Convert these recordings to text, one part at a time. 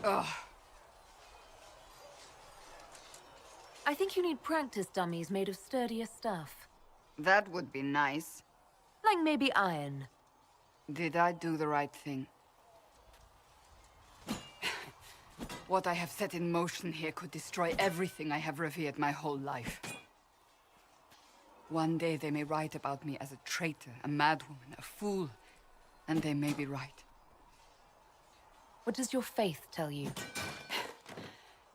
Ugh. I think you need practice dummies made of sturdier stuff. That would be nice. Like maybe iron. Did I do the right thing? What I have set in motion here could destroy everything I have revered my whole life. One day they may write about me as a traitor, a madwoman, a fool, and they may be right. What does your faith tell you?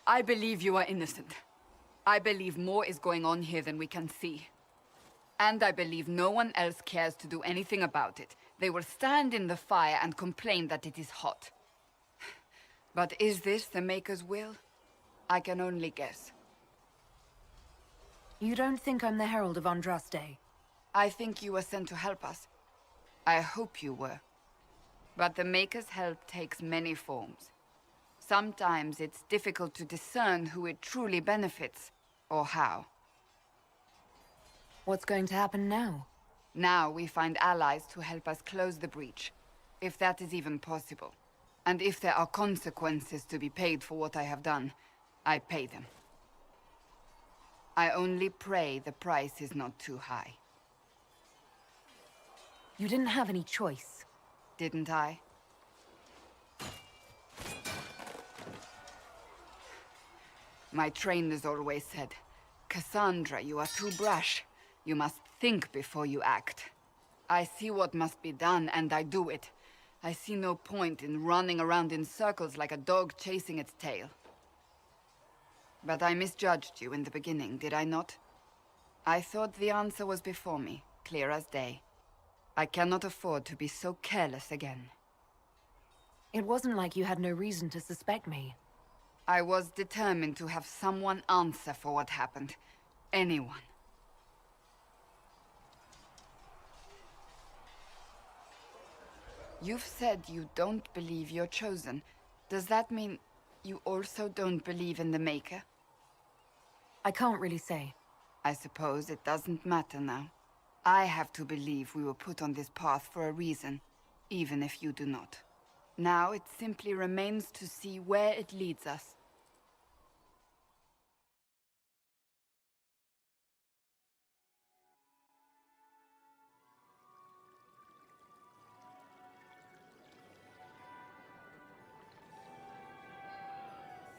I believe you are innocent. I believe more is going on here than we can see. And I believe no one else cares to do anything about it. They will stand in the fire and complain that it is hot. But is this the Maker's will? I can only guess. You don't think I'm the Herald of Andraste? I think you were sent to help us. I hope you were. But the Maker's help takes many forms. Sometimes it's difficult to discern who it truly benefits, or how. What's going to happen now? Now we find allies to help us close the breach, if that is even possible. And if there are consequences to be paid for what I have done, I pay them. I only pray the price is not too high. You didn't have any choice. Didn't I? My trainers always said, Cassandra, you are too brash. You must think before you act. I see what must be done, and I do it. I see no point in running around in circles like a dog chasing its tail. But I misjudged you in the beginning, did I not? I thought the answer was before me, clear as day. I cannot afford to be so careless again. It wasn't like you had no reason to suspect me. I was determined to have someone answer for what happened. Anyone. You've said you don't believe you're chosen. Does that mean you also don't believe in the Maker? I can't really say. I suppose it doesn't matter now. I have to believe we were put on this path for a reason, even if you do not. Now it simply remains to see where it leads us.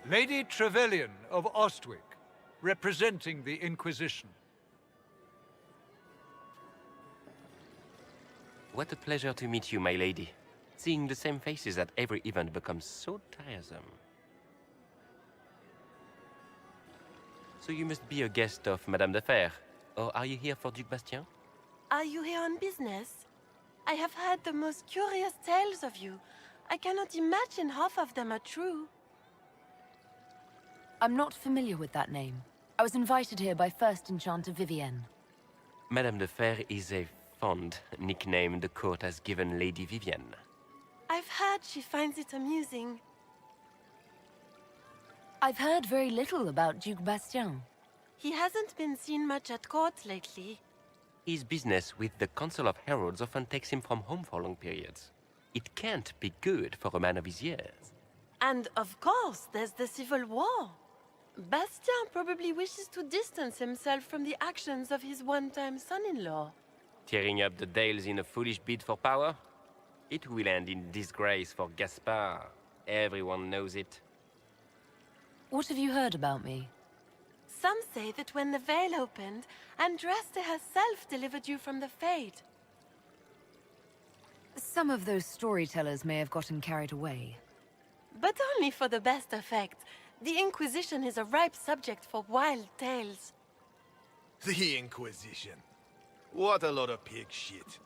Lady Trevelyan of Ostwick, representing the Inquisition. What a pleasure to meet you, my lady. Seeing the same faces at every event becomes so tiresome. So you must be a guest of Madame de Fer, or are you here for Duc Bastien? Are you here on business? I have heard the most curious tales of you. I cannot imagine half of them are true. I'm not familiar with that name. I was invited here by First Enchanter Vivienne. Madame de Fer is a fond nickname the court has given Lady Vivienne. I've heard she finds it amusing. I've heard very little about Duc Bastien. He hasn't been seen much at court lately. His business with the Council of Heralds often takes him from home for long periods. It can't be good for a man of his years. And of course, there's the civil war. Bastien probably wishes to distance himself from the actions of his one-time son-in-law. Tearing up the Dales in a foolish bid for power? It will end in disgrace for Gaspard. Everyone knows it. What have you heard about me? Some say that when the veil opened, Andraste herself delivered you from the Fate. Some of those storytellers may have gotten carried away. But only for the best effect. The Inquisition is a ripe subject for wild tales. The Inquisition. What a lot of pig shit.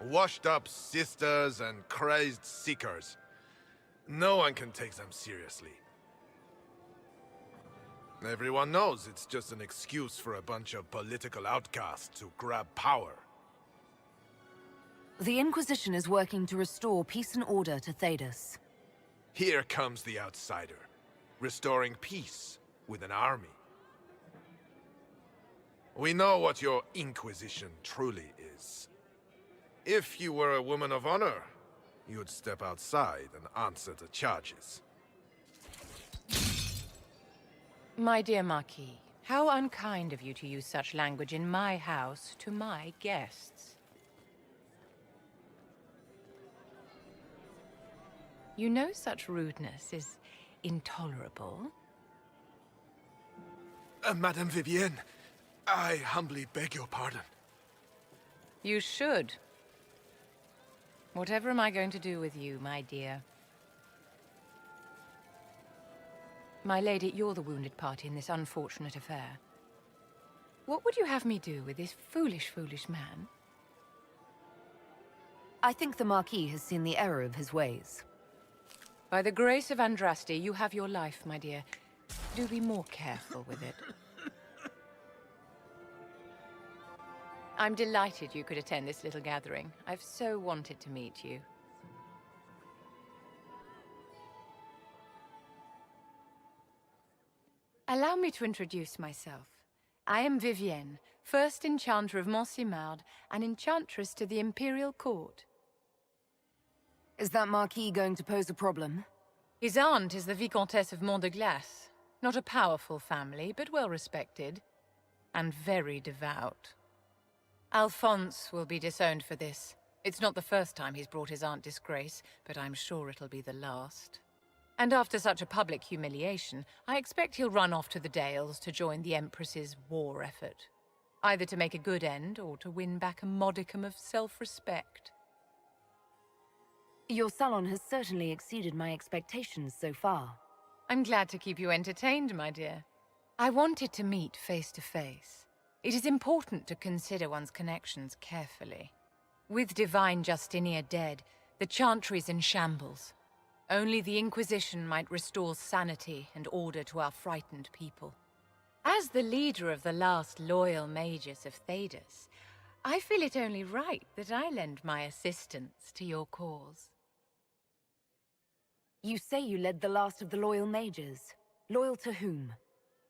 Washed-up sisters and crazed seekers. No one can take them seriously. Everyone knows it's just an excuse for a bunch of political outcasts to grab power. The Inquisition is working to restore peace and order to Thedas. Here comes the outsider, restoring peace with an army. We know what your Inquisition truly is. If you were a woman of honor, you'd step outside and answer the charges. My dear Marquis, how unkind of you to use such language in my house to my guests. You know such rudeness is intolerable. Madame Vivienne, I humbly beg your pardon. You should. Whatever am I going to do with you, my dear? My lady, you're the wounded party in this unfortunate affair. What would you have me do with this foolish, foolish man? I think the Marquis has seen the error of his ways. By the grace of Andraste, you have your life, my dear. Do be more careful with it. I'm delighted you could attend this little gathering. I've so wanted to meet you. Allow me to introduce myself. I am Vivienne, first Enchanter of Montsimard and Enchantress to the Imperial Court. Is that Marquis going to pose a problem? His aunt is the Vicomtesse of Mont de Glace. Not a powerful family, but well respected. And very devout. Alphonse will be disowned for this. It's not the first time he's brought his aunt disgrace, but I'm sure it'll be the last. And after such a public humiliation, I expect he'll run off to the Dales to join the Empress's war effort. Either to make a good end, or to win back a modicum of self-respect. Your salon has certainly exceeded my expectations so far. I'm glad to keep you entertained, my dear. I wanted to meet face to face. It is important to consider one's connections carefully. With Divine Justinia dead, the Chantry's in shambles. Only the Inquisition might restore sanity and order to our frightened people. As the leader of the last loyal mages of Thedas, I feel it only right that I lend my assistance to your cause. You say you led the last of the loyal mages. Loyal to whom?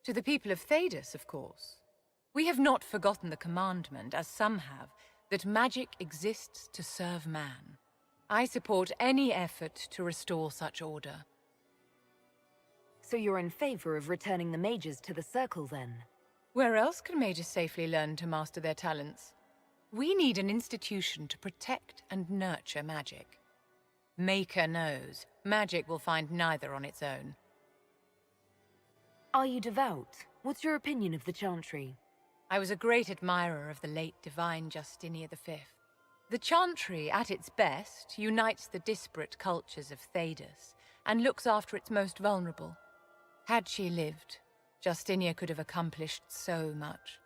To the people of Thedas, of course. We have not forgotten the commandment, as some have, that magic exists to serve man. I support any effort to restore such order. So you're in favor of returning the mages to the Circle, then? Where else can mages safely learn to master their talents? We need an institution to protect and nurture magic. Maker knows, magic will find neither on its own. Are you devout? What's your opinion of the Chantry? I was a great admirer of the late Divine Justinia V. The Chantry, at its best, unites the disparate cultures of Thedas and looks after its most vulnerable. Had she lived, Justinia could have accomplished so much.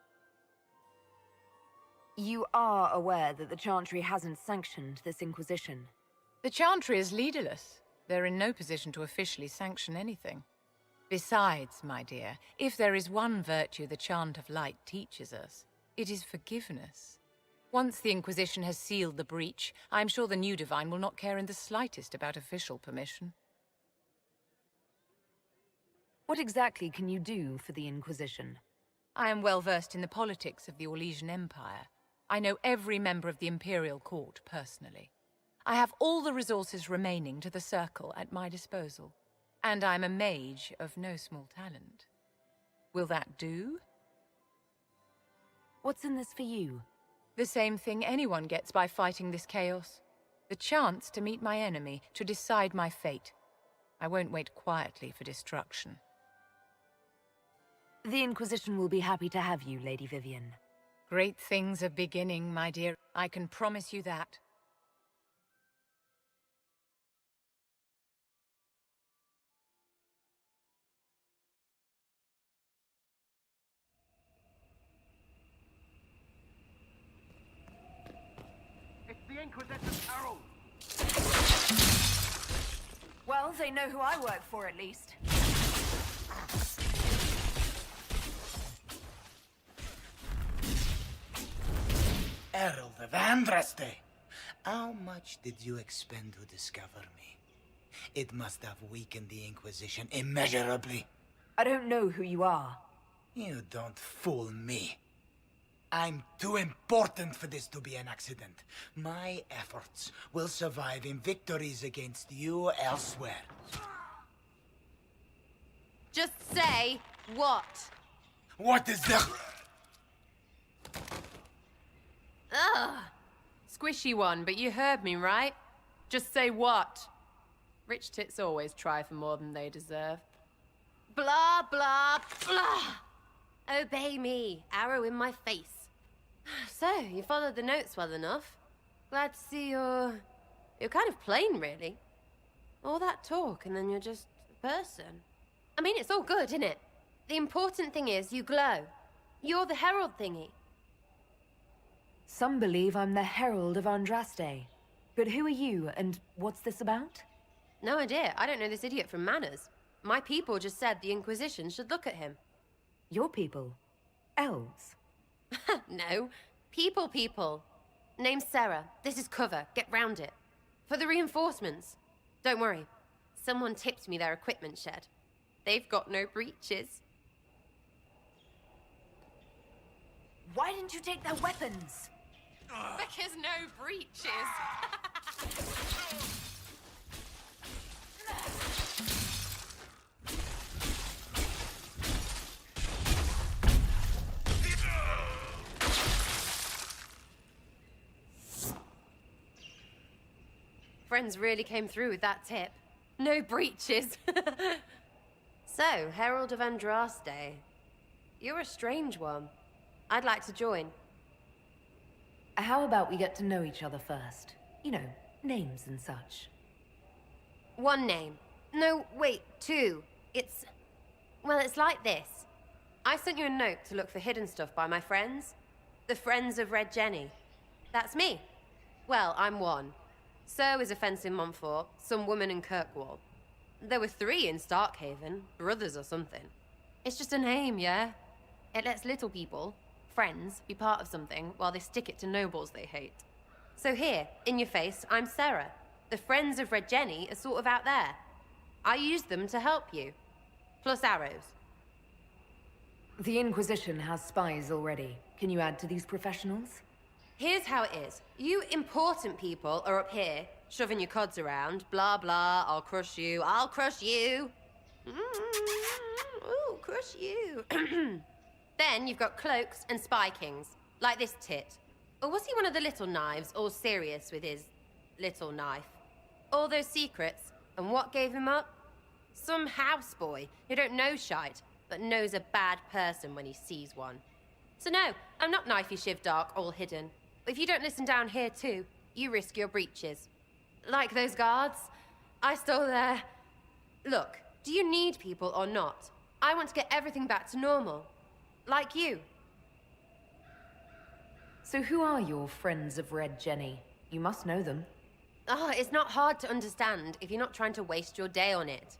You are aware that the Chantry hasn't sanctioned this Inquisition? The Chantry is leaderless. They're in no position to officially sanction anything. Besides, my dear, if there is one virtue the Chant of Light teaches us, it is forgiveness. Once the Inquisition has sealed the breach, I'm sure the new Divine will not care in the slightest about official permission. What exactly can you do for the Inquisition? I am well versed in the politics of the Orlesian Empire. I know every member of the Imperial Court personally. I have all the resources remaining to the Circle at my disposal. And I'm a mage of no small talent. Will that do? What's in this for you? The same thing anyone gets by fighting this chaos. The chance to meet my enemy, to decide my fate. I won't wait quietly for destruction. The Inquisition will be happy to have you, Lady Vivienne. Great things are beginning, my dear. I can promise you that. The Inquisition's arrow! Well, they know who I work for, at least. Herald of Andraste! How much did you expend to discover me? It must have weakened the Inquisition immeasurably. I don't know who you are. You don't fool me. I'm too important for this to be an accident. My efforts will survive in victories against you elsewhere. Just say what? What is the... Ugh. Squishy one, but you heard me, right? Just say what? Rich tits always try for more than they deserve. Blah, blah, blah! Obey me, arrow in my face. So, you followed the notes well enough. Glad to see you're kind of plain, really. All that talk, and then you're just a person. I mean, it's all good, isn't it? The important thing is you glow. You're the herald thingy. Some believe I'm the Herald of Andraste. But who are you, and what's this about? No idea. I don't know this idiot from Manners. My people just said the Inquisition should look at him. Your people? Elves? No. People. Name's Sarah. This is cover. Get round it. For the reinforcements. Don't worry. Someone tipped me their equipment shed. They've got no breaches. Why didn't you take their weapons? Because no breaches. Friends really came through with that tip. No breaches. So, Herald of Andraste. You're a strange one. I'd like to join. How about we get to know each other first? You know, names and such. One name. No, wait, two. Well, it's like this. I sent you a note to look for hidden stuff by my friends. The Friends of Red Jenny. That's me. Well, I'm one. So is a fence in Montfort, some woman in Kirkwall. There were 3 in Starkhaven, brothers or something. It's just a name, yeah? It lets little people, friends, be part of something while they stick it to nobles they hate. So here, in your face, I'm Sarah. The Friends of Red Jenny are sort of out there. I use them to help you. Plus arrows. The Inquisition has spies already. Can you add to these professionals? Here's how it is. You important people are up here, shoving your cods around. Blah, blah, I'll crush you, I'll crush you. Ooh, crush you. Then you've got cloaks and spy kings, like this tit. Or was he one of the little knives, all serious with his little knife? All those secrets, and what gave him up? Some houseboy who don't know shite, but knows a bad person when he sees one. So no, I'm not knifey shiv dark, all hidden. If you don't listen down here too, you risk your breeches. Like those guards, I stole their... Look, do you need people or not? I want to get everything back to normal. Like you. So who are your Friends of Red Jenny? You must know them. It's not hard to understand if you're not trying to waste your day on it.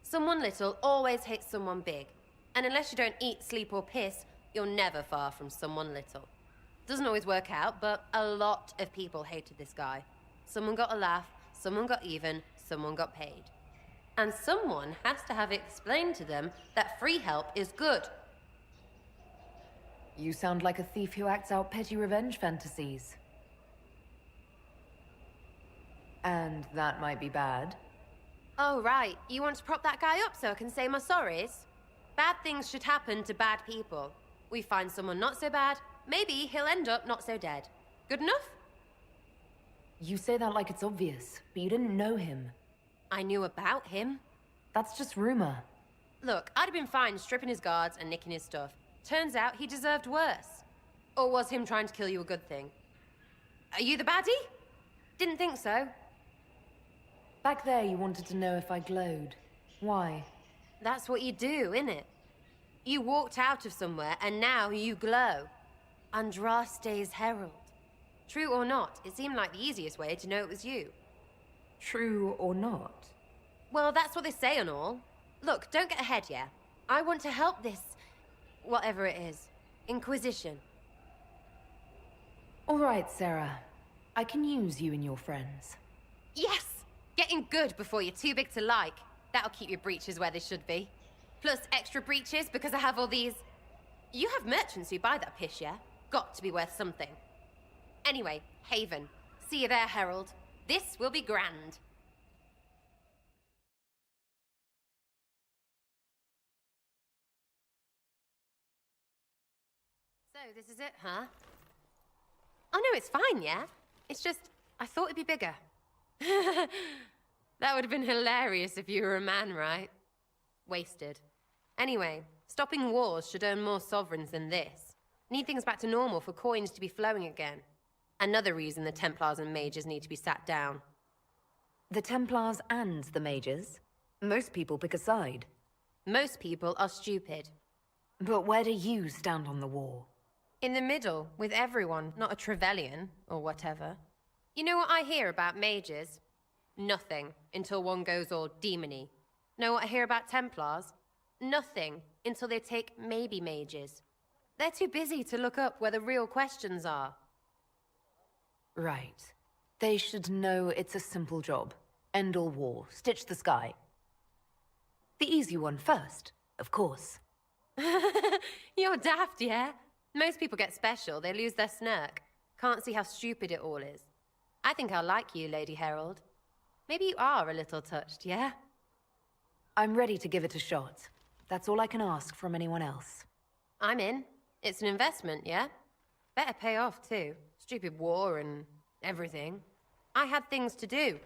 Someone little always hates someone big. And unless you don't eat, sleep, or piss, you're never far from someone little. Doesn't always work out, but a lot of people hated this guy. Someone got a laugh, someone got even, someone got paid. And someone has to have explained to them that free help is good. You sound like a thief who acts out petty revenge fantasies. And that might be bad. Oh, right. You want to prop that guy up so I can say my sorries? Bad things should happen to bad people. We find someone not so bad, maybe he'll end up not so dead. Good enough? You say that like it's obvious, but you didn't know him. I knew about him. That's just rumor. Look, I'd have been fine stripping his guards and nicking his stuff. Turns out he deserved worse. Or was him trying to kill you a good thing? Are you the baddie? Didn't think so. Back there you wanted to know if I glowed. Why? That's what you do, innit? You walked out of somewhere and now you glow. Andraste's herald. True or not, it seemed like the easiest way to know it was you. True or not? Well, that's what they say and all. Look, don't get ahead, yeah? I want to help this... whatever it is. Inquisition. All right, Sarah. I can use you and your friends. Yes! Getting good before you're too big to like. That'll keep your breeches where they should be. Plus extra breeches because I have all these... You have merchants who buy that piss, yeah? got to be worth something. Anyway, Haven. See you there, Herald. This will be grand. So, this is it, huh? Oh no, it's fine, yeah? It's just, I thought it'd be bigger. That would have been hilarious if you were a man, right? Wasted. Anyway, stopping wars should earn more sovereigns than this. Need things back to normal for coins to be flowing again. Another reason the Templars and Mages need to be sat down. The Templars and the Mages? Most people pick a side. Most people are stupid. But where do you stand on the war? In the middle, with everyone, not a Trevelyan, or whatever. You know what I hear about mages? Nothing, until one goes all demony. Know what I hear about Templars? Nothing, until they take maybe mages. They're too busy to look up where the real questions are. Right. They should know it's a simple job. End all war, stitch the sky. The easy one first, of course. You're daft, yeah? Most people get special, they lose their snark. Can't see how stupid it all is. I think I'll like you, Lady Herald. Maybe you are a little touched, yeah? I'm ready to give it a shot. That's all I can ask from anyone else. I'm in. It's an investment, yeah? Better pay off, too. Stupid war and everything. I had things to do.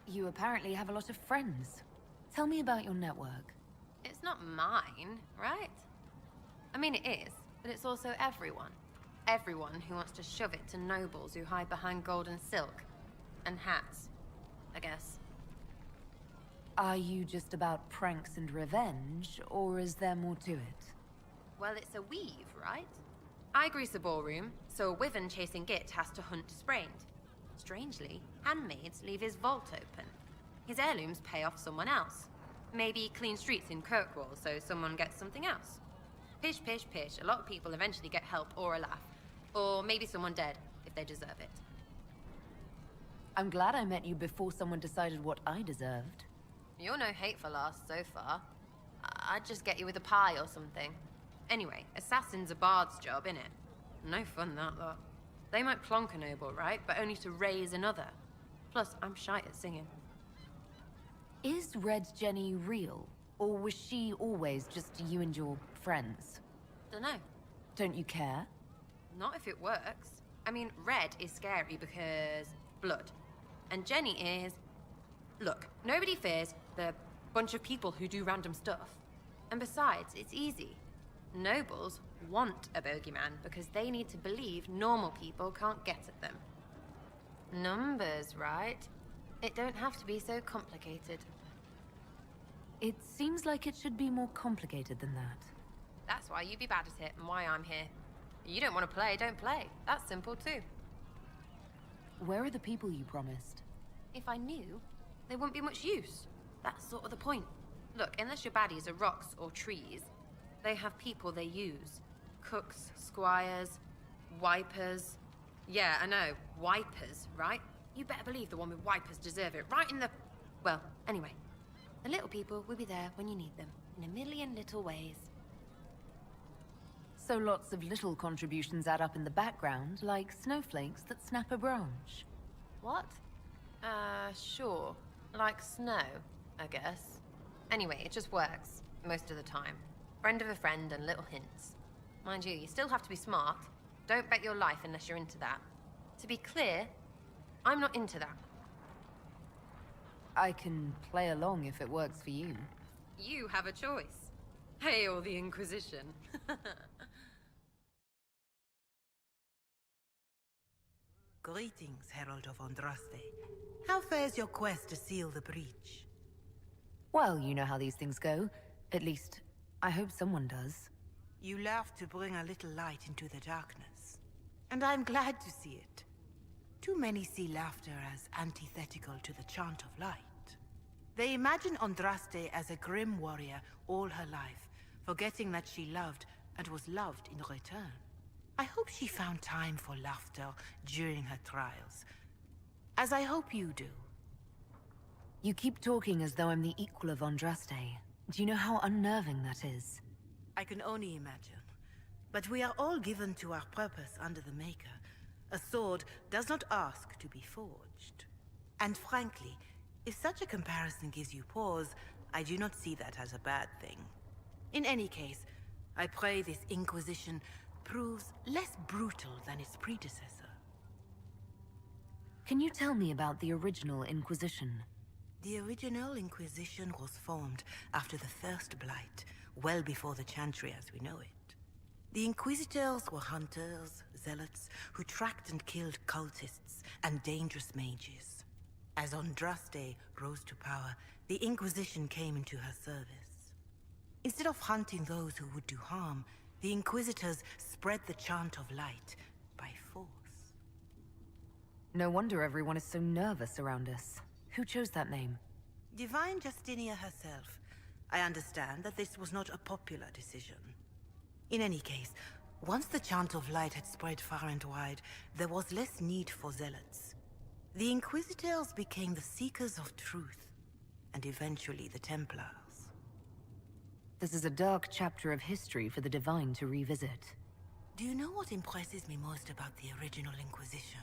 You apparently have a lot of friends. Tell me about your network. It's not mine, right? I mean, it is, but it's also everyone. Everyone who wants to shove it to nobles who hide behind gold and silk. And hats, I guess. Are you just about pranks and revenge, or is there more to it? Well, it's a weave, right? I grease a ballroom, so a wyvern chasing Git has to hunt sprained. Strangely, handmaids leave his vault open. His heirlooms pay off someone else. Maybe clean streets in Kirkwall so someone gets something else. Pish, pish, pish. A lot of people eventually get help or a laugh. Or maybe someone dead, if they deserve it. I'm glad I met you before someone decided what I deserved. You're no hateful ass so far. I'd just get you with a pie or something. Anyway, assassin's a bard's job, innit? No fun, that lot. They might plonk a noble, right? But only to raise another. Plus, I'm shy at singing. Is Red Jenny real? Or was she always just you and your friends? Dunno. Don't you care? Not if it works. I mean, Red is scary because blood. And Jenny is... Look, nobody fears the bunch of people who do random stuff. And besides, it's easy. Nobles want a bogeyman because they need to believe normal people can't get at them. Numbers, right? It don't have to be so complicated. It seems like it should be more complicated than that. That's why you be bad at it and why I'm here. You don't want to play, don't play. That's simple too. Where are the people you promised? If I knew, they wouldn't be much use. That's sort of the point. Look, unless your baddies are rocks or trees, they have people they use. Cooks, squires, wipers. Yeah, I know, wipers, right? You better believe the one with wipers deserve it, right in the... Well, anyway. The little people will be there when you need them, in a million little ways. So lots of little contributions add up in the background, like snowflakes that snap a branch. What? Sure. Like snow, I guess. Anyway, it just works, most of the time. Friend of a friend and little hints. Mind you, you still have to be smart. Don't bet your life unless you're into that. To be clear, I'm not into that. I can play along if it works for you. You have a choice. Hail the Inquisition. Greetings, Herald of Andraste. How fares your quest to seal the breach? Well, you know how these things go. At least, I hope someone does. You laugh to bring a little light into the darkness. And I'm glad to see it. Too many see laughter as antithetical to the chant of light. They imagine Andraste as a grim warrior all her life, forgetting that she loved and was loved in return. I hope she found time for laughter during her trials, as I hope you do. You keep talking as though I'm the equal of Andraste. Do you know how unnerving that is? I can only imagine. But we are all given to our purpose under the Maker. A sword does not ask to be forged. And frankly, if such a comparison gives you pause, I do not see that as a bad thing. In any case, I pray this Inquisition proves less brutal than its predecessor. Can you tell me about the original Inquisition? The original Inquisition was formed after the First Blight, well before the Chantry as we know it. The Inquisitors were hunters, zealots, who tracked and killed cultists and dangerous mages. As Andraste rose to power, the Inquisition came into her service. Instead of hunting those who would do harm, the Inquisitors spread the chant of light by force. No wonder everyone is so nervous around us. Who chose that name? Divine Justinia herself. I understand that this was not a popular decision. In any case, once the chant of light had spread far and wide, there was less need for zealots. The Inquisitors became the seekers of truth, and eventually the Templars. This is a dark chapter of history for the Divine to revisit. Do you know what impresses me most about the original Inquisition?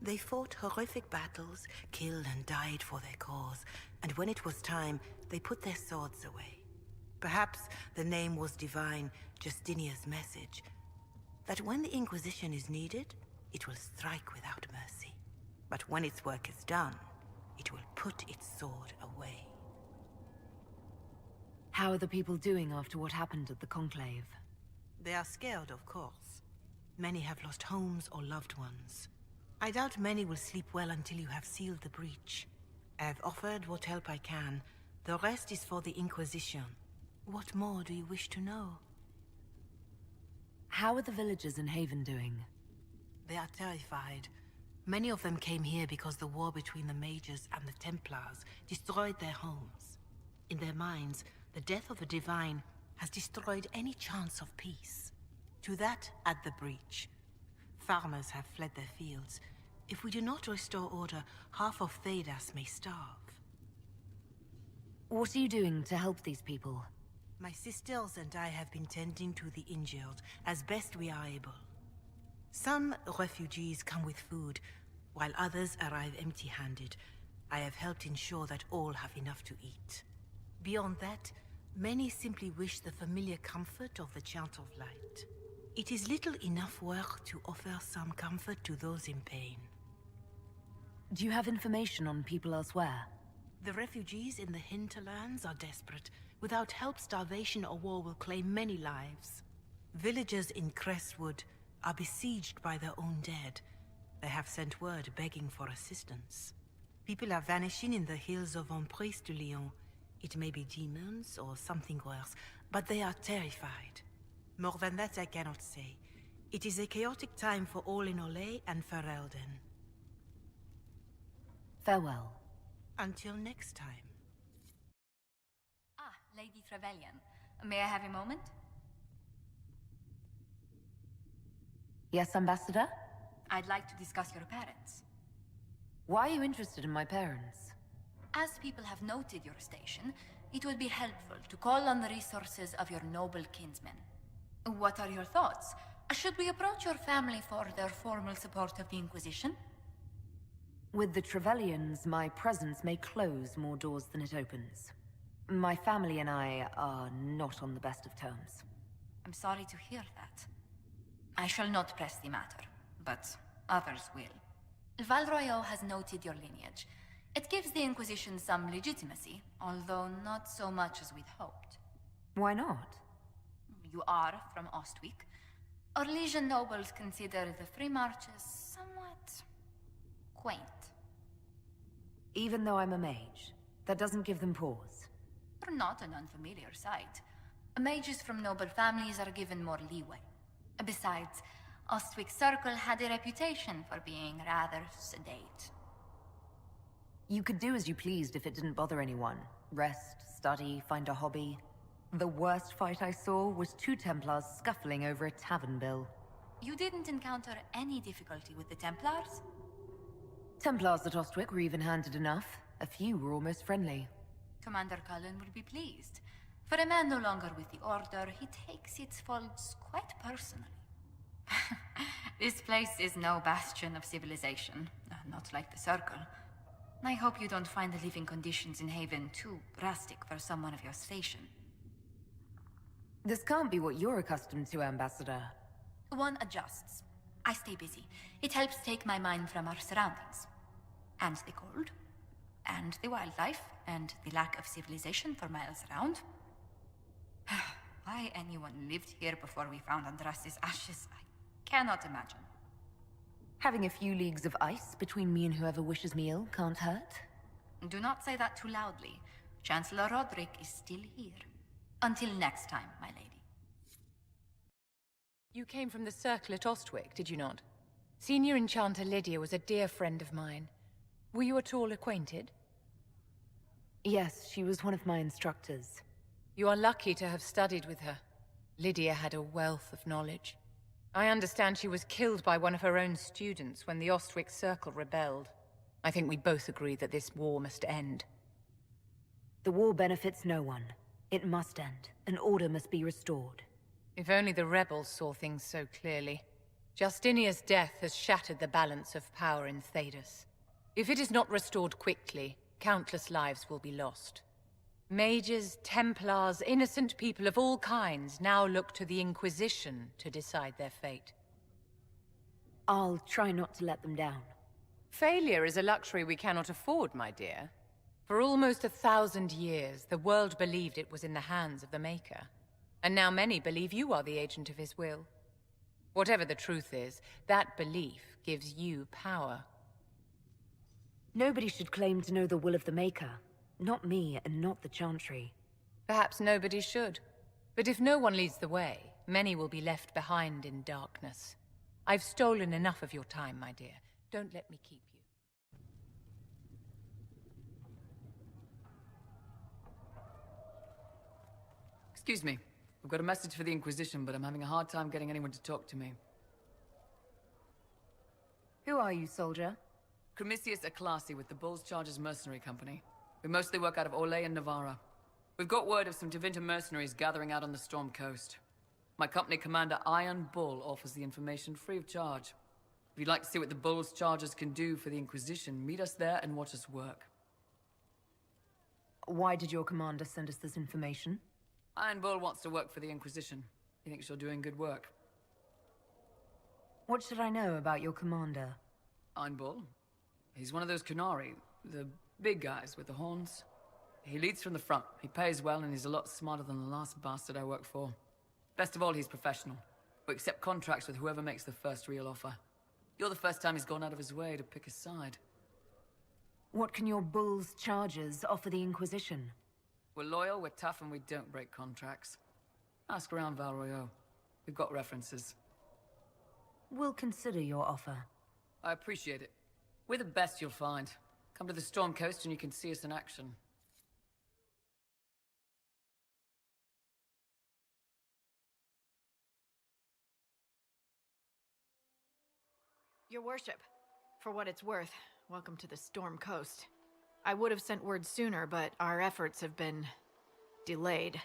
They fought horrific battles, killed and died for their cause, and when it was time, they put their swords away. Perhaps the name was Divine Justinia's message, that when the Inquisition is needed, it will strike without mercy. But when its work is done, it will put its sword away. How are the people doing after what happened at the Conclave? They are scared, of course. Many have lost homes or loved ones. I doubt many will sleep well until you have sealed the breach. I have offered what help I can. The rest is for the Inquisition. What more do you wish to know? How are the villagers in Haven doing? They are terrified. Many of them came here because the war between the Mages and the Templars destroyed their homes. In their minds, the death of the Divine has destroyed any chance of peace. To that, add the breach. Farmers have fled their fields. If we do not restore order, half of Thedas may starve. What are you doing to help these people? My sisters and I have been tending to the injured as best we are able. Some refugees come with food, while others arrive empty-handed. I have helped ensure that all have enough to eat. Beyond that, many simply wish the familiar comfort of the Chant of Light. It is little enough work to offer some comfort to those in pain. Do you have information on people elsewhere? The refugees in the hinterlands are desperate. Without help, starvation or war will claim many lives. Villagers in Crestwood are besieged by their own dead. They have sent word begging for assistance. People are vanishing in the hills of Emprise de Lyon. It may be demons or something worse, but they are terrified. More than that I cannot say. It is a chaotic time for all in Olay and Ferelden. Farewell. Until next time. Ah, Lady Trevelyan. May I have a moment? Yes, Ambassador? I'd like to discuss your parents. Why are you interested in my parents? As people have noted your station, it would be helpful to call on the resources of your noble kinsmen. What are your thoughts? Should we approach your family for their formal support of the Inquisition? With the Trevelyan's, my presence may close more doors than it opens. My family and I are not on the best of terms. I'm sorry to hear that. I shall not press the matter, but others will. Valroyo has noted your lineage. It gives the Inquisition some legitimacy, although not so much as we'd hoped. Why not? You are from Ostwick. Orlesian nobles consider the free marches somewhat quaint. Even though I'm a mage, that doesn't give them pause. You're not an unfamiliar sight. Mages from noble families are given more leeway. Besides, Ostwick's circle had a reputation for being rather sedate. You could do as you pleased if it didn't bother anyone. Rest, study, find a hobby. The worst fight I saw was 2 Templars scuffling over a tavern bill. You didn't encounter any difficulty with the Templars? Templars at Ostwick were even-handed enough. A few were almost friendly. Commander Cullen would be pleased. For a man no longer with the Order, he takes its faults quite personally. This place is no bastion of civilization, not like the Circle. I hope you don't find the living conditions in Haven too drastic for someone of your station. This can't be what you're accustomed to, Ambassador. One adjusts. I stay busy. It helps take my mind from our surroundings. And the cold, and the wildlife, and the lack of civilization for miles around. Why anyone lived here before we found Andras's ashes, I cannot imagine. Having a few leagues of ice between me and whoever wishes me ill can't hurt. Do not say that too loudly. Chancellor Roderick is still here. Until next time, my lady. You came from the Circle at Ostwick, did you not? Senior Enchanter Lydia was a dear friend of mine. Were you at all acquainted? Yes, she was one of my instructors. You are lucky to have studied with her. Lydia had a wealth of knowledge. I understand she was killed by one of her own students when the Ostwick Circle rebelled. I think we both agree that this war must end. The war benefits no one. It must end, and order must be restored. If only the rebels saw things so clearly. Justinia's death has shattered the balance of power in Thedas. If it is not restored quickly, countless lives will be lost. Mages, Templars, innocent people of all kinds now look to the Inquisition to decide their fate. I'll try not to let them down. Failure is a luxury we cannot afford, my dear. For almost 1,000 years, the world believed it was in the hands of the Maker. And now many believe you are the agent of his will. Whatever the truth is, that belief gives you power. Nobody should claim to know the will of the Maker. Not me, and not the Chantry. Perhaps nobody should. But if no one leads the way, many will be left behind in darkness. I've stolen enough of your time, my dear. Don't let me keep you. Excuse me. I've got a message for the Inquisition, but I'm having a hard time getting anyone to talk to me. Who are you, soldier? Cremisius Aclasi with the Bull's Chargers Mercenary Company. We mostly work out of Olay and Navarra. We've got word of some Tevinter mercenaries gathering out on the Storm Coast. My company commander, Iron Bull, offers the information free of charge. If you'd like to see what the Bull's Chargers can do for the Inquisition, meet us there and watch us work. Why did your commander send us this information? Iron Bull wants to work for the Inquisition. He thinks you're doing good work. What should I know about your commander? Iron Bull? He's one of those Kunari, the big guys with the horns. He leads from the front. He pays well, and he's a lot smarter than the last bastard I worked for. Best of all, he's professional. We accept contracts with whoever makes the first real offer. You're the first time he's gone out of his way to pick a side. What can your Bull's Chargers offer the Inquisition? We're loyal, we're tough, and we don't break contracts. Ask around Val Royeaux. We've got references. We'll consider your offer. I appreciate it. We're the best you'll find. Come to the Storm Coast and you can see us in action. Your worship, for what it's worth, welcome to the Storm Coast. I would have sent word sooner, but our efforts have been delayed.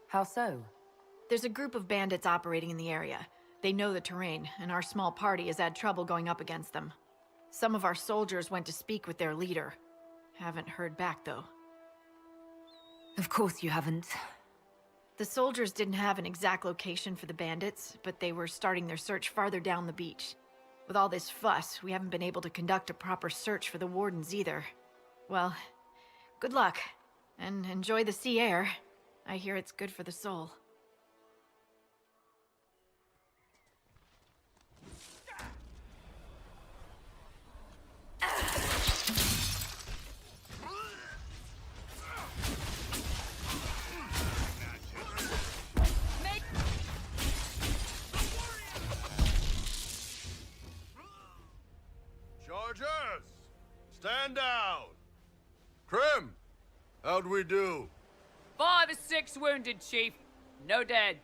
How so? There's a group of bandits operating in the area. They know the terrain, and our small party has had trouble going up against them. Some of our soldiers went to speak with their leader. Haven't heard back, though. Of course you haven't. The soldiers didn't have an exact location for the bandits, but they were starting their search farther down the beach. With all this fuss, we haven't been able to conduct a proper search for the wardens either. Well, good luck, and enjoy the sea air. I hear it's good for the soul. Chargers! Stand down! Krim! How'd we do? 5 or 6 wounded, Chief. No dead.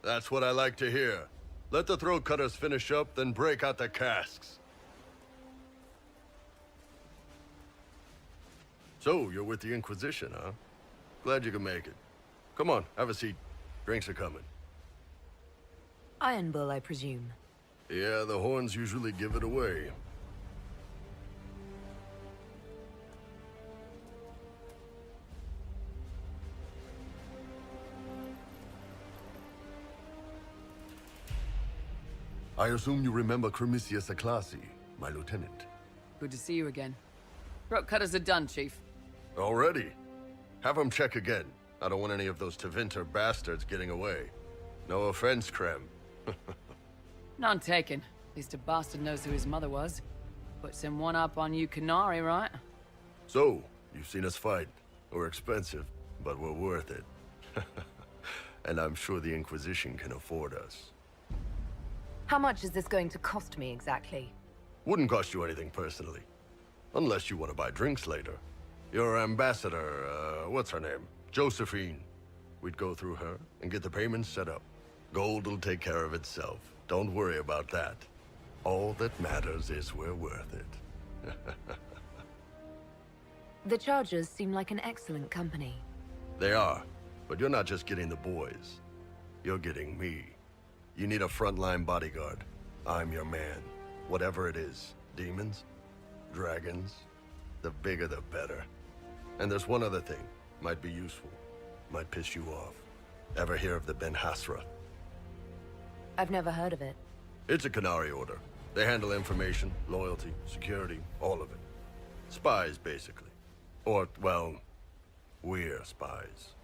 That's what I like to hear. Let the throat cutters finish up, then break out the casks. So, you're with the Inquisition, huh? Glad you could make it. Come on, have a seat. Drinks are coming. Iron Bull, I presume. Yeah, the horns usually give it away. I assume you remember Cremisius Aclassi, my lieutenant. Good to see you again. Throat cutters are done, Chief. Already? Have him check again. I don't want any of those Tevinter bastards getting away. No offense, Krem. None taken. At least a bastard knows who his mother was. Puts him one up on you Canary, right? So, you've seen us fight. We're expensive, but we're worth it. And I'm sure the Inquisition can afford us. How much is this going to cost me exactly? Wouldn't cost you anything personally. Unless you want to buy drinks later. Your ambassador, what's her name? Josephine. We'd go through her and get the payments set up. Gold will take care of itself. Don't worry about that. All that matters is we're worth it. The Chargers seem like an excellent company. They are, but you're not just getting the boys. You're getting me. You need a frontline bodyguard. I'm your man. Whatever it is. Demons? Dragons? The bigger the better. And there's one other thing. Might be useful. Might piss you off. Ever hear of the Ben Hasra? I've never heard of it. It's a Canary order. They handle information, loyalty, security, all of it. Spies, basically. Or, well, we're spies.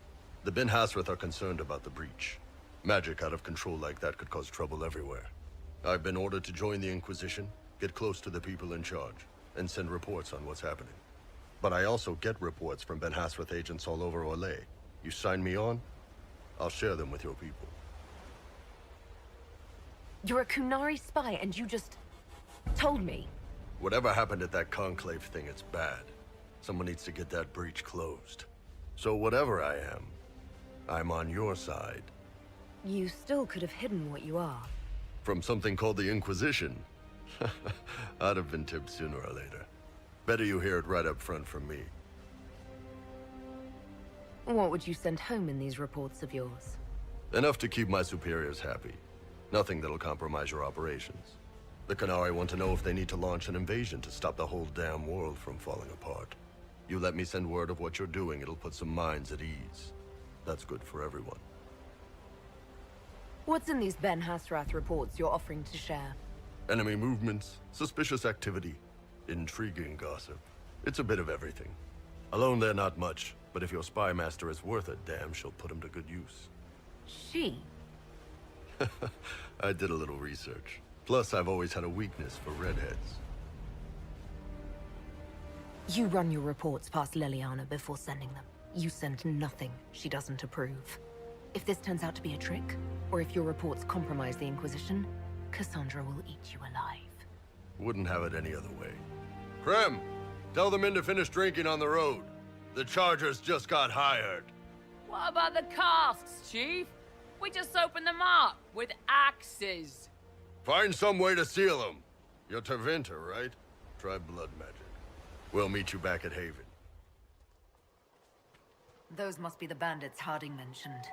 The Ben Hasrath are concerned about the breach. Magic out of control like that could cause trouble everywhere. I've been ordered to join the Inquisition, get close to the people in charge, and send reports on what's happening. But I also get reports from Ben Hasrath agents all over Orlais. You sign me on, I'll share them with your people. You're a Kunari spy and you just told me. Whatever happened at that conclave thing, it's bad. Someone needs to get that breach closed. So whatever I am, I'm on your side. You still could have hidden what you are. From something called the Inquisition. I'd have been tipped sooner or later. Better you hear it right up front from me. What would you send home in these reports of yours? Enough to keep my superiors happy. Nothing that'll compromise your operations. The Canary want to know if they need to launch an invasion to stop the whole damn world from falling apart. You let me send word of what you're doing, it'll put some minds at ease. That's good for everyone. What's in these Ben Hasrath reports you're offering to share? Enemy movements, suspicious activity, intriguing gossip. It's a bit of everything. Alone they're not much, but if your spy master is worth a damn, she'll put him to good use. She? I did a little research. Plus, I've always had a weakness for redheads. You run your reports past Liliana before sending them. You send nothing she doesn't approve. If this turns out to be a trick, or if your reports compromise the Inquisition, Cassandra will eat you alive. Wouldn't have it any other way. Krem, tell the men to finish drinking on the road. The Chargers just got hired. What about the casks, Chief? We just opened them up with axes. Find some way to seal them. You're Tevinter, right? Try blood magic. We'll meet you back at Haven. Those must be the bandits Harding mentioned.